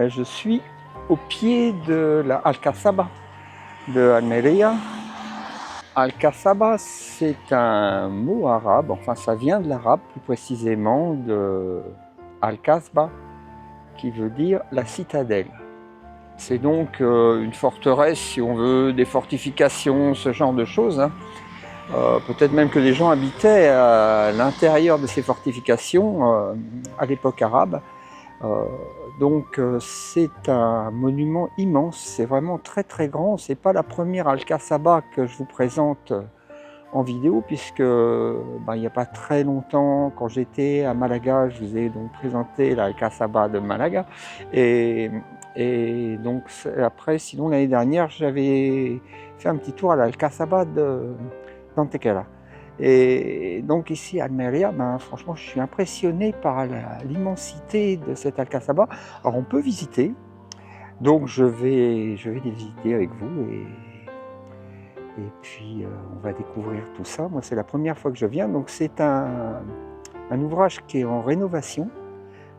Je suis au pied de la Alcazaba de Almeria. Alcazaba, c'est un mot arabe, enfin ça vient de l'arabe plus précisément de Al-Kasba, qui veut dire la citadelle. C'est donc une forteresse, si on veut, des fortifications, ce genre de choses. Peut-être même que les gens habitaient à l'intérieur de ces fortifications à l'époque arabe. Donc c'est un monument immense, c'est vraiment très très grand. C'est pas la première Alcazaba que je vous présente en vidéo, puisque il n'y a pas très longtemps, quand j'étais à Malaga, je vous ai donc présenté la Alcazaba de Malaga. Et donc après, sinon l'année dernière, j'avais fait un petit tour à l'Alcazaba d'Antequera. Et donc ici à Almeria, franchement, je suis impressionné par l'immensité de cette Alcazaba. Alors on peut visiter, donc je vais les visiter avec vous et puis on va découvrir tout ça. Moi, c'est la première fois que je viens, donc c'est un ouvrage qui est en rénovation.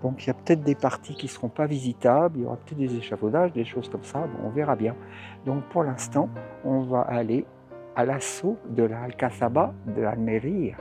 Donc il y a peut-être des parties qui ne seront pas visitables, il y aura peut-être des échafaudages, des choses comme ça, bon, on verra bien. Donc pour l'instant, on va aller à l'assaut de la Alcazaba de Almeria.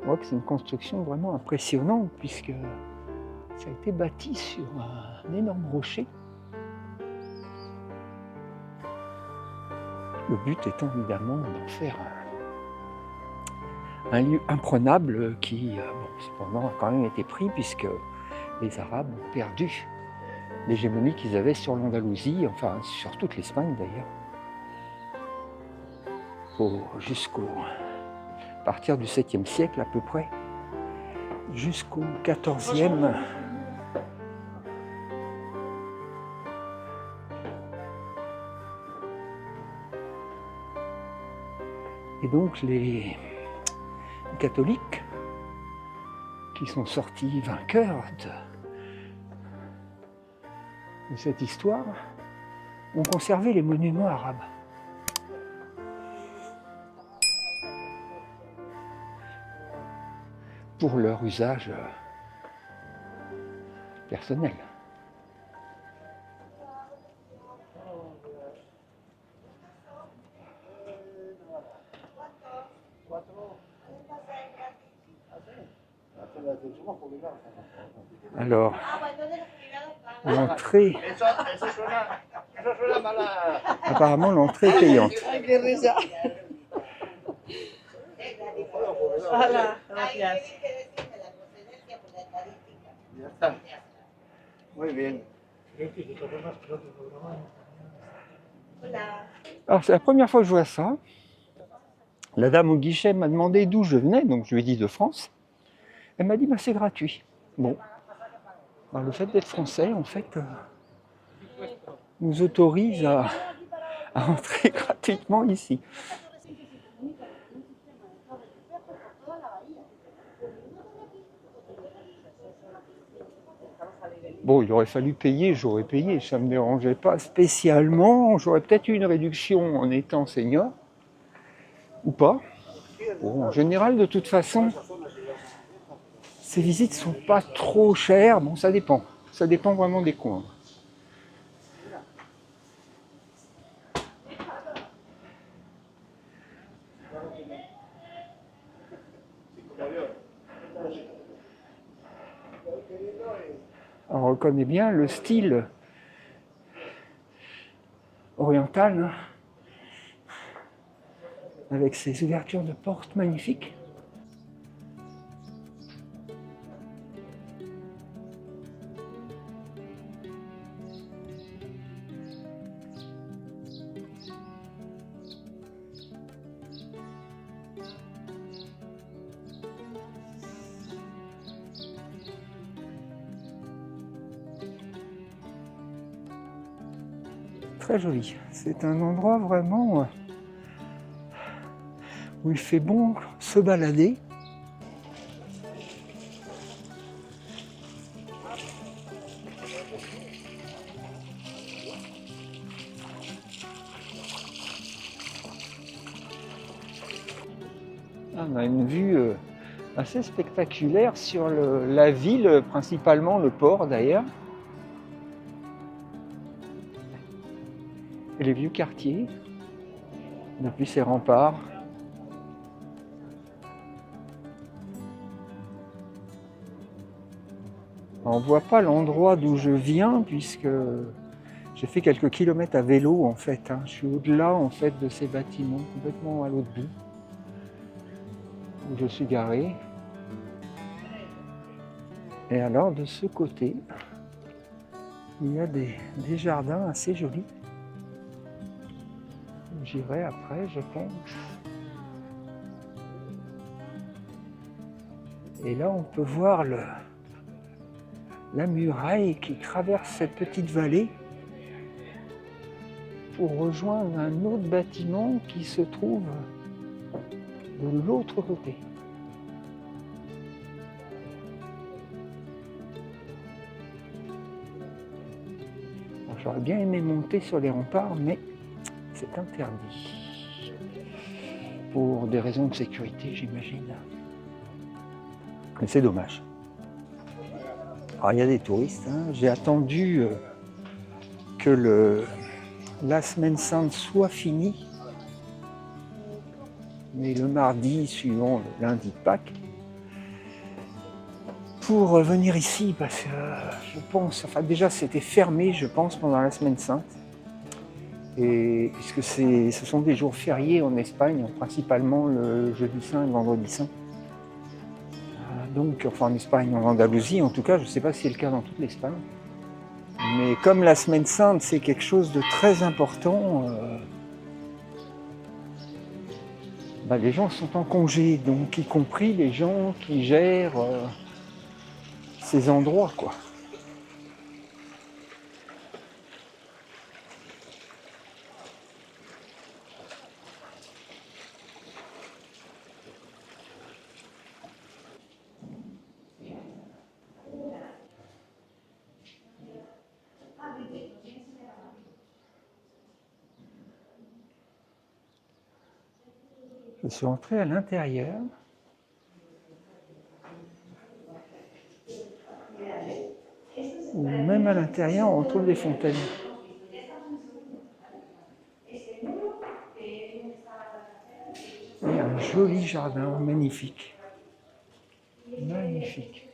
On voit que c'est une construction vraiment impressionnante puisque ça a été bâti sur un énorme rocher. Le but étant évidemment d'en faire un lieu imprenable qui, cependant, a quand même été pris puisque les Arabes ont perdu l'hégémonie qu'ils avaient sur l'Andalousie, enfin sur toute l'Espagne d'ailleurs, à partir du 7e siècle à peu près, jusqu'au 14e. Et donc les catholiques qui sont sortis vainqueurs de cette histoire ont conservé les monuments arabes. Pour leur usage personnel. Alors, l'entrée, apparemment l'entrée est payante. Alors c'est la première fois que je vois ça. La dame au guichet m'a demandé d'où je venais, donc je lui ai dit de France. Elle m'a dit c'est gratuit. Bon, alors, le fait d'être français, en fait, nous autorise à entrer gratuitement ici. Bon, il aurait fallu payer, j'aurais payé, ça ne me dérangeait pas spécialement. J'aurais peut-être eu une réduction en étant senior, ou pas. Bon, en général, de toute façon, ces visites ne sont pas trop chères. Bon, ça dépend. Ça dépend vraiment des coins. On reconnaît bien le style oriental, avec ses ouvertures de portes magnifiques. Très joli. C'est un endroit vraiment où il fait bon se balader. On a une vue assez spectaculaire sur la ville, principalement le port d'ailleurs, et les vieux quartiers, depuis ces remparts. On ne voit pas l'endroit d'où je viens puisque j'ai fait quelques kilomètres à vélo en fait. Je suis au-delà en fait de ces bâtiments, complètement à l'autre bout, où je suis garé. Et alors de ce côté, il y a des jardins assez jolis. J'irai après, je pense. Et là, on peut voir la muraille qui traverse cette petite vallée pour rejoindre un autre bâtiment qui se trouve de l'autre côté. Bon, j'aurais bien aimé monter sur les remparts, mais c'est interdit. Pour des raisons de sécurité, j'imagine. Mais c'est dommage. Alors, il y a des touristes. J'ai attendu que la semaine sainte soit finie. Mais le mardi suivant, le lundi de Pâques, pour venir ici, parce que je pense, enfin déjà c'était fermé, je pense, pendant la semaine sainte. Et puisque ce sont des jours fériés en Espagne, principalement le jeudi saint et le vendredi saint. Donc, enfin en Espagne, en Andalousie, en tout cas, je ne sais pas si c'est le cas dans toute l'Espagne. Mais comme la semaine sainte, c'est quelque chose de très important, les gens sont en congé, donc y compris les gens qui gèrent ces endroits, quoi. Je suis entré à l'intérieur. Ou même à l'intérieur, on trouve des fontaines. Et un joli jardin, magnifique. Magnifique.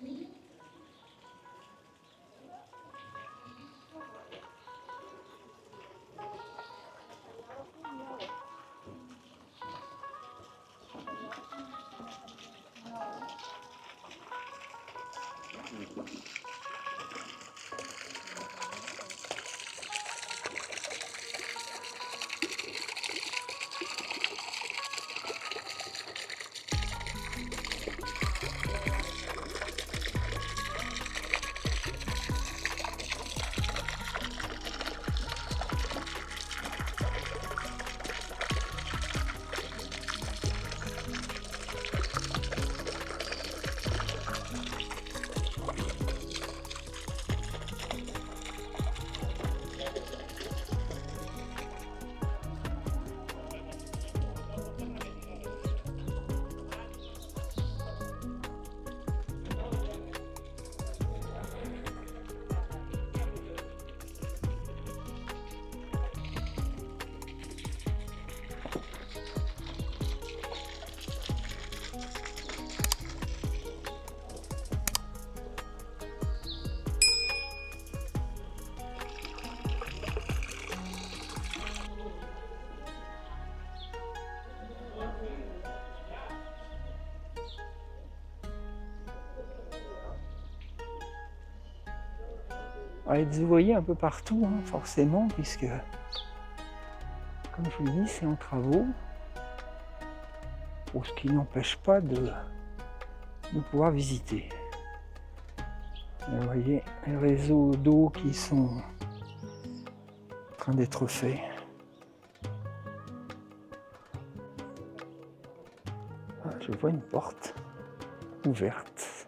Vous voyez un peu partout, forcément, puisque, comme je vous le dis, c'est en travaux, pour ce qui n'empêche pas de pouvoir visiter. Et vous voyez les réseaux d'eau qui sont en train d'être faits. Je vois une porte ouverte.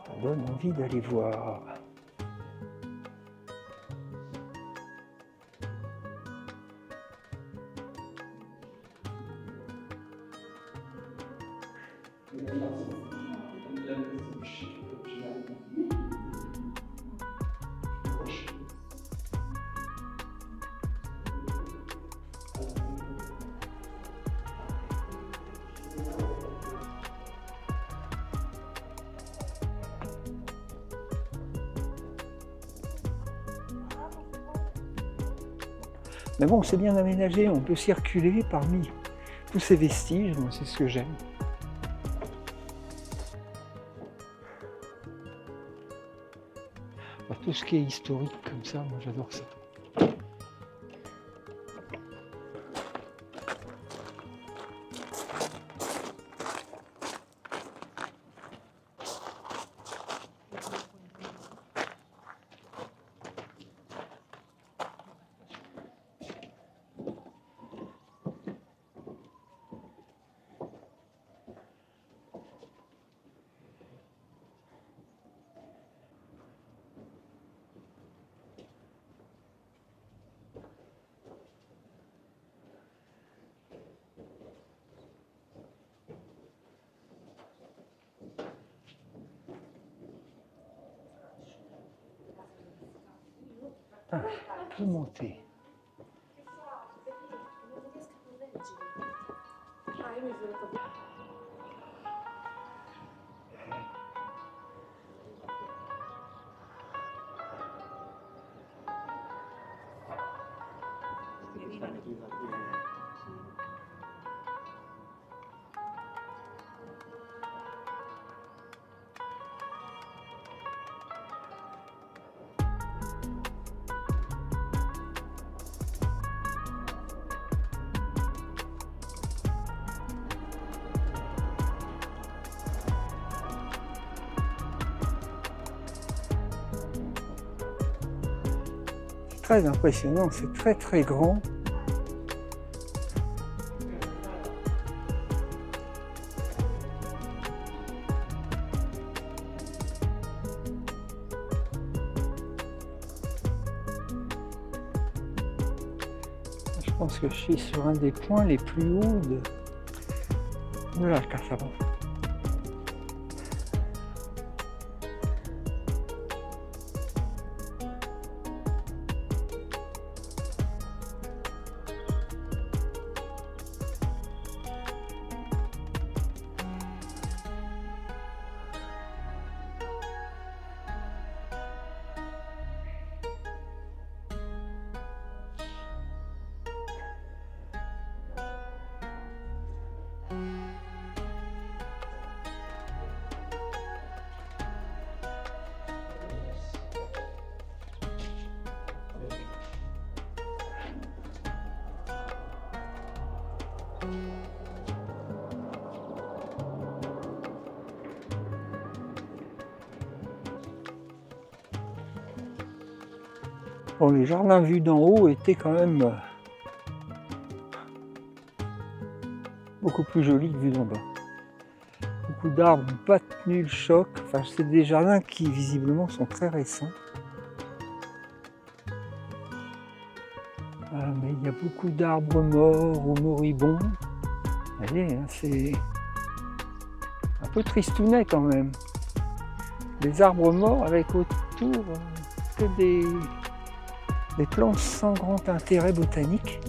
Ça donne envie d'aller voir. Mais bon, c'est bien aménagé, on peut circuler parmi tous ces vestiges, moi c'est ce que j'aime. Enfin, tout ce qui est historique comme ça, moi j'adore ça. Ah, on peut monter. Très impressionnant, c'est très très grand. Je pense que je suis sur un des points les plus hauts de l'Alcazaba. Bon, les jardins vus d'en haut étaient quand même beaucoup plus jolis que vus d'en bas. Beaucoup d'arbres n'ont pas tenu le choc. Enfin, c'est des jardins qui visiblement sont très récents. Mais il y a beaucoup d'arbres morts ou moribonds. Allez, hein, c'est un peu tristounet quand même. Des arbres morts avec autour que des plantes sans grand intérêt botanique.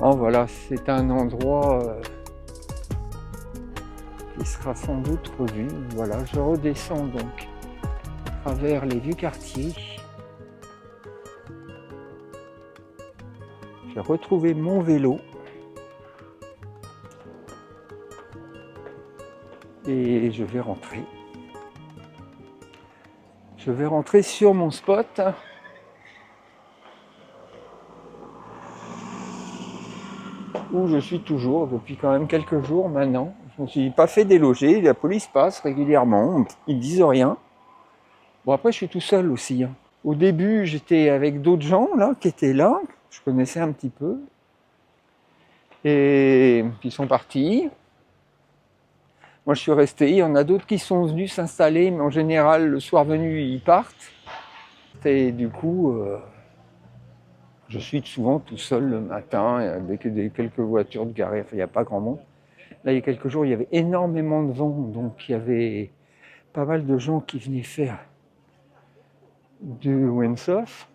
Oh voilà, c'est un endroit qui sera sans doute revu. Voilà, je redescends donc à travers les vieux quartiers. J'ai retrouvé mon vélo. Et je vais rentrer. Je vais rentrer sur mon spot. Où je suis toujours depuis quand même quelques jours maintenant. Je ne me suis pas fait déloger, la police passe régulièrement, ils disent rien. Bon, après je suis tout seul aussi. Hein. Au début j'étais avec d'autres gens là qui étaient là, je connaissais un petit peu. Et ils sont partis. Moi je suis resté, il y en a d'autres qui sont venus s'installer, mais en général le soir venu ils partent. Et du coup, je suis souvent tout seul le matin, avec quelques voitures de garées, enfin, il n'y a pas grand monde. Là, il y a quelques jours, il y avait énormément de vent, donc il y avait pas mal de gens qui venaient faire du windsurf.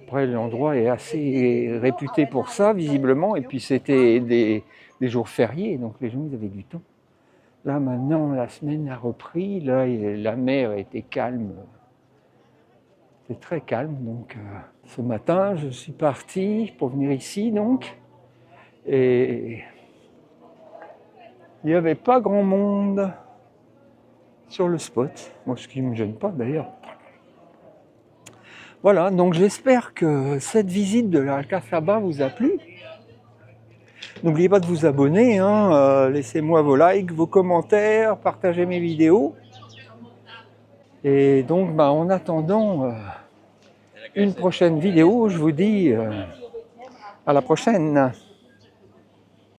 Après, l'endroit est assez réputé pour ça, visiblement, et puis c'était des jours fériés, donc les gens ils avaient du temps. Là, maintenant, la semaine a repris, là, la mer était calme. C'est très calme, donc ce matin, je suis parti pour venir ici, donc, et il n'y avait pas grand monde sur le spot, moi, ce qui ne me gêne pas d'ailleurs. Voilà, donc j'espère que cette visite de l'Alcazaba vous a plu. N'oubliez pas de vous abonner, hein, laissez-moi vos likes, vos commentaires, partagez mes vidéos. Et donc, en attendant une prochaine vidéo, je vous dis à la prochaine.